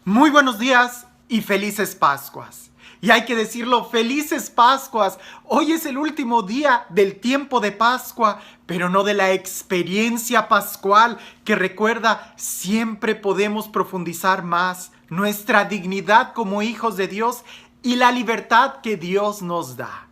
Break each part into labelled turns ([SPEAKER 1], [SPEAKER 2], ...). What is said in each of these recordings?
[SPEAKER 1] Muy buenos días y felices Pascuas. Y hay que decirlo, felices Pascuas. Hoy es el último día del tiempo de Pascua, pero no de la experiencia pascual que recuerda, siempre podemos profundizar más nuestra dignidad como hijos de Dios y la libertad que Dios nos da.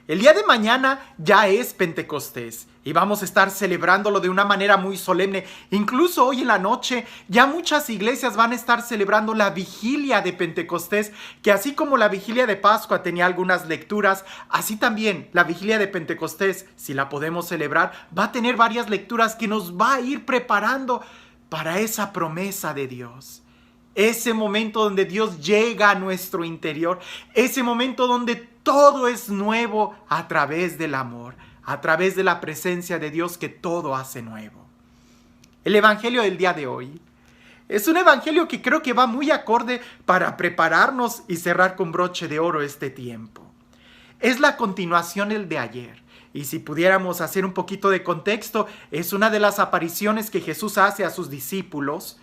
[SPEAKER 1] El día de mañana ya es Pentecostés y vamos a estar celebrándolo de una manera muy solemne. Incluso hoy en la noche ya muchas iglesias van a estar celebrando la vigilia de Pentecostés, que así como la vigilia de Pascua tenía algunas lecturas, así también la vigilia de Pentecostés, si la podemos celebrar, va a tener varias lecturas que nos va a ir preparando para esa promesa de Dios. Ese momento donde Dios llega a nuestro interior, ese momento donde todo es nuevo a través del amor, a través de la presencia de Dios que todo hace nuevo. El evangelio del día de hoy es un evangelio que creo que va muy acorde para prepararnos y cerrar con broche de oro este tiempo. Es la continuación del de ayer. Y si pudiéramos hacer un poquito de contexto, es una de las apariciones que Jesús hace a sus discípulos.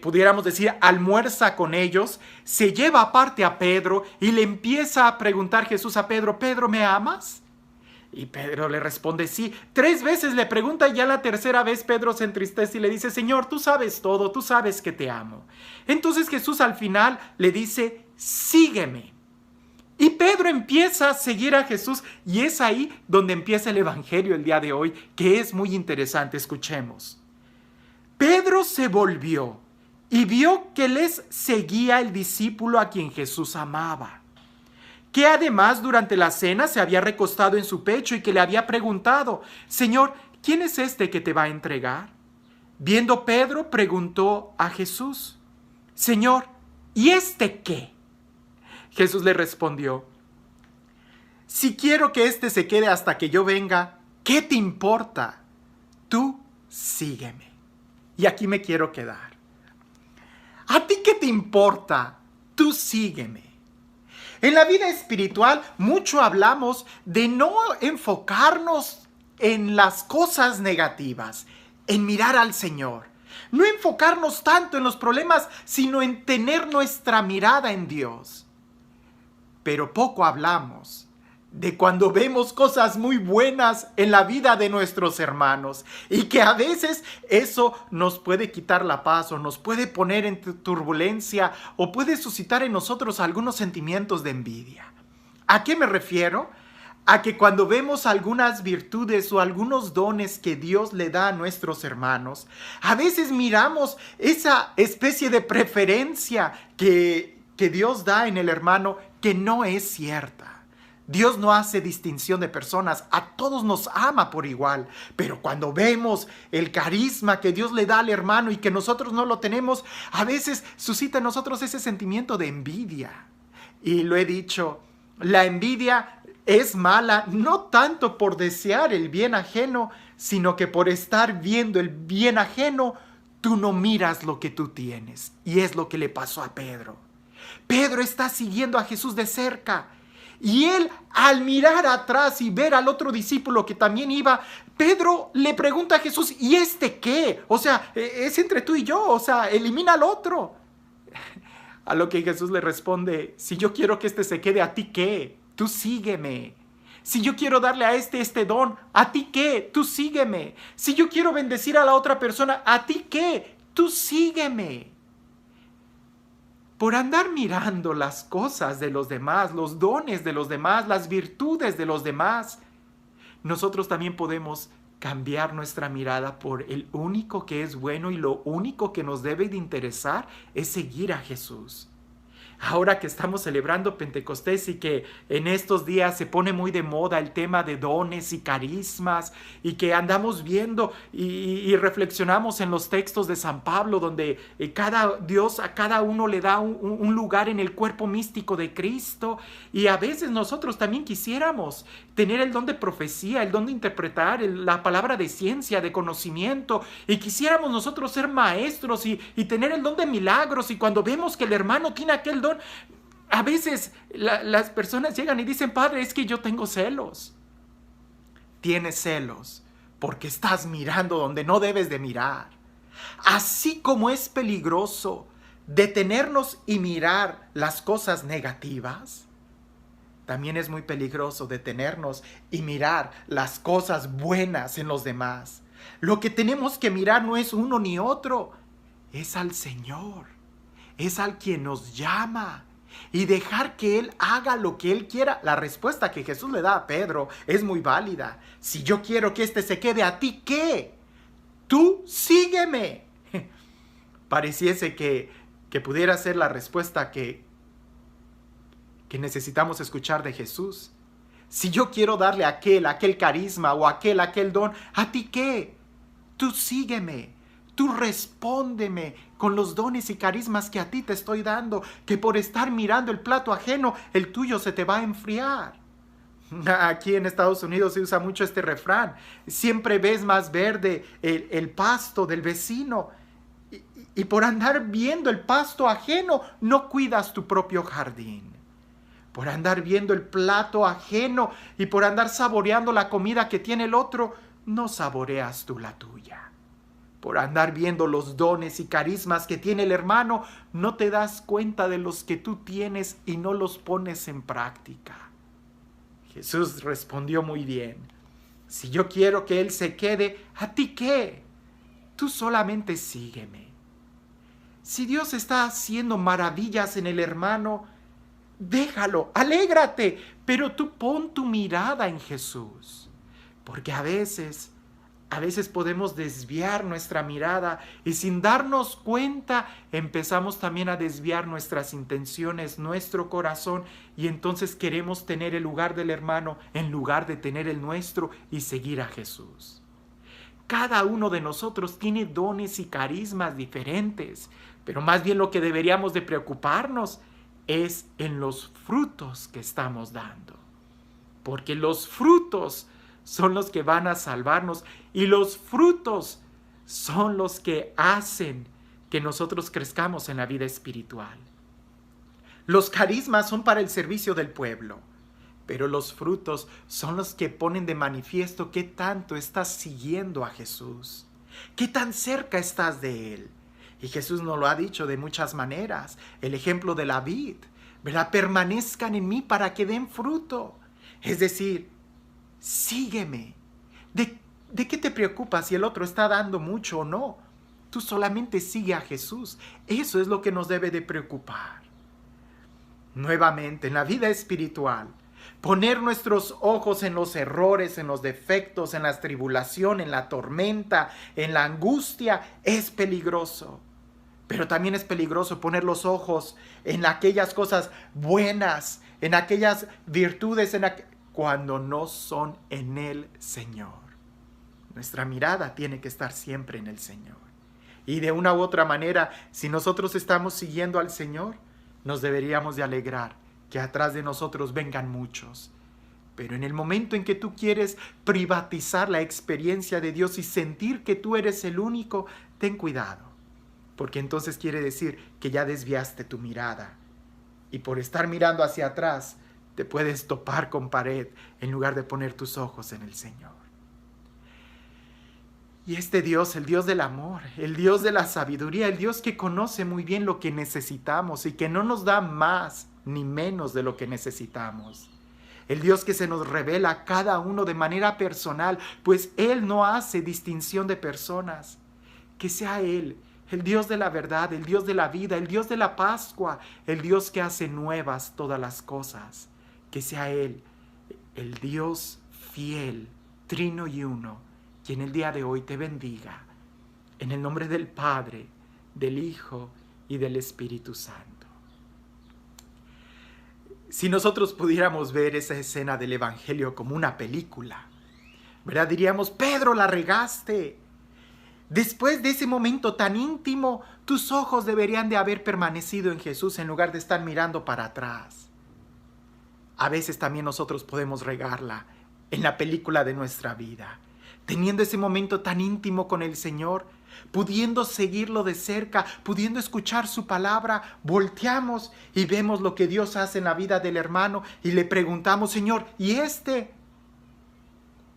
[SPEAKER 1] Pudiéramos decir, almuerza con ellos, se lleva aparte a Pedro y le empieza a preguntar Jesús a Pedro: ¿Pedro, me amas? Y Pedro le responde sí. 3 veces le pregunta y ya la tercera vez Pedro se entristece y le dice: Señor, tú sabes todo, tú sabes que te amo. Entonces Jesús al final le dice: sígueme. Y Pedro empieza a seguir a Jesús y es ahí donde empieza el evangelio el día de hoy, que es muy interesante. Escuchemos. Pedro se volvió y vio que les seguía el discípulo a quien Jesús amaba, que además durante la cena se había recostado en su pecho y que le había preguntado: Señor, ¿quién es este que te va a entregar? Viendo Pedro, preguntó a Jesús: Señor, ¿y este qué? Jesús le respondió: si quiero que este se quede hasta que yo venga, ¿qué te importa? Tú sígueme. Y aquí me quiero quedar. ¿A ti qué te importa? Tú sígueme. En la vida espiritual mucho hablamos de no enfocarnos en las cosas negativas, en mirar al Señor. No enfocarnos tanto en los problemas, sino en tener nuestra mirada en Dios. Pero poco hablamos de cuando vemos cosas muy buenas en la vida de nuestros hermanos y que a veces eso nos puede quitar la paz o nos puede poner en turbulencia o puede suscitar en nosotros algunos sentimientos de envidia. ¿A qué me refiero? A que cuando vemos algunas virtudes o algunos dones que Dios le da a nuestros hermanos, a veces miramos esa especie de preferencia que Dios da en el hermano, que no es cierta. Dios no hace distinción de personas, a todos nos ama por igual, pero cuando vemos el carisma que Dios le da al hermano y que nosotros no lo tenemos, a veces suscita en nosotros ese sentimiento de envidia. Y lo he dicho, la envidia es mala no tanto por desear el bien ajeno, sino que por estar viendo el bien ajeno, tú no miras lo que tú tienes. Y es lo que le pasó a Pedro. Pedro está siguiendo a Jesús de cerca. Y él, al mirar atrás y ver al otro discípulo que también iba, Pedro le pregunta a Jesús: ¿y este qué? O sea, es entre tú y yo, o sea, elimina al otro. A lo que Jesús le responde: si yo quiero que este se quede, ¿a ti qué? Tú sígueme. Si yo quiero darle a este don, ¿a ti qué? Tú sígueme. Si yo quiero bendecir a la otra persona, ¿a ti qué? Tú sígueme. Por andar mirando las cosas de los demás, los dones de los demás, las virtudes de los demás, nosotros también podemos cambiar nuestra mirada por el único que es bueno, y lo único que nos debe de interesar es seguir a Jesús. Ahora que estamos celebrando Pentecostés y que en estos días se pone muy de moda el tema de dones y carismas, y que andamos viendo y reflexionamos en los textos de San Pablo, donde Dios a cada uno le da un lugar en el cuerpo místico de Cristo, y a veces nosotros también quisiéramos tener el don de profecía, el don de interpretar la palabra de ciencia, de conocimiento, y quisiéramos nosotros ser maestros y tener el don de milagros, y cuando vemos que el hermano tiene aquel don, a veces las personas llegan y dicen: Padre, es que yo tengo celos. Tienes celos porque estás mirando donde no debes de mirar. Así como es peligroso detenernos y mirar las cosas negativas, también es muy peligroso detenernos y mirar las cosas buenas en los demás. Lo que tenemos que mirar no es uno ni otro, es al Señor, es al quien nos llama, y dejar que Él haga lo que Él quiera. La respuesta que Jesús le da a Pedro es muy válida. Si yo quiero que este se quede, ¿a ti qué? Tú sígueme. Pareciese que pudiera ser la respuesta que necesitamos escuchar de Jesús. Si yo quiero darle a aquel carisma o aquel don, ¿a ti qué? Tú sígueme, tú respóndeme con los dones y carismas que a ti te estoy dando, que por estar mirando el plato ajeno, el tuyo se te va a enfriar. Aquí en Estados Unidos se usa mucho este refrán: siempre ves más verde el pasto del vecino, y por andar viendo el pasto ajeno no cuidas tu propio jardín. Por andar viendo el plato ajeno y por andar saboreando la comida que tiene el otro, no saboreas tú la tuya. Por andar viendo los dones y carismas que tiene el hermano, no te das cuenta de los que tú tienes y no los pones en práctica. Jesús respondió muy bien: si yo quiero que él se quede, ¿a ti qué? Tú solamente sígueme. Si Dios está haciendo maravillas en el hermano, déjalo, alégrate, pero tú pon tu mirada en Jesús. Porque a veces podemos desviar nuestra mirada y sin darnos cuenta empezamos también a desviar nuestras intenciones, nuestro corazón, y entonces queremos tener el lugar del hermano en lugar de tener el nuestro y seguir a Jesús. Cada uno de nosotros tiene dones y carismas diferentes, pero más bien lo que deberíamos de preocuparnos es en los frutos que estamos dando. Porque los frutos son los que van a salvarnos y los frutos son los que hacen que nosotros crezcamos en la vida espiritual. Los carismas son para el servicio del pueblo, pero los frutos son los que ponen de manifiesto qué tanto estás siguiendo a Jesús, qué tan cerca estás de Él. Y Jesús nos lo ha dicho de muchas maneras. El ejemplo de la vid, ¿verdad? Permanezcan en mí para que den fruto. Es decir, sígueme. ¿De qué te preocupas si el otro está dando mucho o no? Tú solamente sigue a Jesús. Eso es lo que nos debe de preocupar. Nuevamente, en la vida espiritual, poner nuestros ojos en los errores, en los defectos, en la tribulación, en la tormenta, en la angustia, es peligroso. Pero también es peligroso poner los ojos en aquellas cosas buenas, en aquellas virtudes, cuando no son en el Señor. Nuestra mirada tiene que estar siempre en el Señor. Y de una u otra manera, si nosotros estamos siguiendo al Señor, nos deberíamos de alegrar que atrás de nosotros vengan muchos. Pero en el momento en que tú quieres privatizar la experiencia de Dios y sentir que tú eres el único, ten cuidado. Porque entonces quiere decir que ya desviaste tu mirada. Y por estar mirando hacia atrás, te puedes topar con pared en lugar de poner tus ojos en el Señor. Y este Dios, el Dios del amor, el Dios de la sabiduría, el Dios que conoce muy bien lo que necesitamos y que no nos da más ni menos de lo que necesitamos. El Dios que se nos revela a cada uno de manera personal, pues Él no hace distinción de personas. Que sea Él, el Dios de la verdad, el Dios de la vida, el Dios de la Pascua, el Dios que hace nuevas todas las cosas. Que sea Él, el Dios fiel, trino y uno, quien el día de hoy te bendiga. En el nombre del Padre, del Hijo y del Espíritu Santo. Si nosotros pudiéramos ver esa escena del Evangelio como una película, ¿verdad? Diríamos: Pedro, la regaste. Después de ese momento tan íntimo, tus ojos deberían de haber permanecido en Jesús en lugar de estar mirando para atrás. A veces también nosotros podemos regarla en la película de nuestra vida, teniendo ese momento tan íntimo con el Señor, pudiendo seguirlo de cerca, pudiendo escuchar su palabra, volteamos y vemos lo que Dios hace en la vida del hermano y le preguntamos: Señor, ¿y este?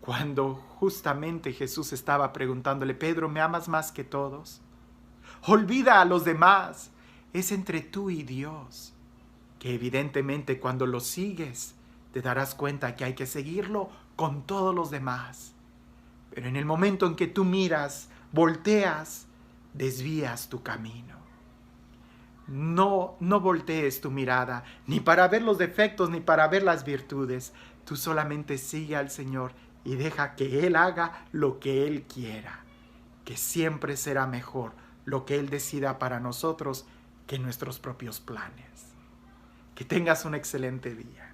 [SPEAKER 1] Cuando justamente Jesús estaba preguntándole: Pedro, ¿me amas más que todos? Olvida a los demás, es entre tú y Dios, que evidentemente cuando lo sigues te darás cuenta que hay que seguirlo con todos los demás. Pero en el momento en que tú miras, volteas, desvías tu camino. No voltees tu mirada, ni para ver los defectos, ni para ver las virtudes. Tú solamente sigue al Señor y deja que Él haga lo que Él quiera, que siempre será mejor lo que Él decida para nosotros que nuestros propios planes. Que tengas un excelente día.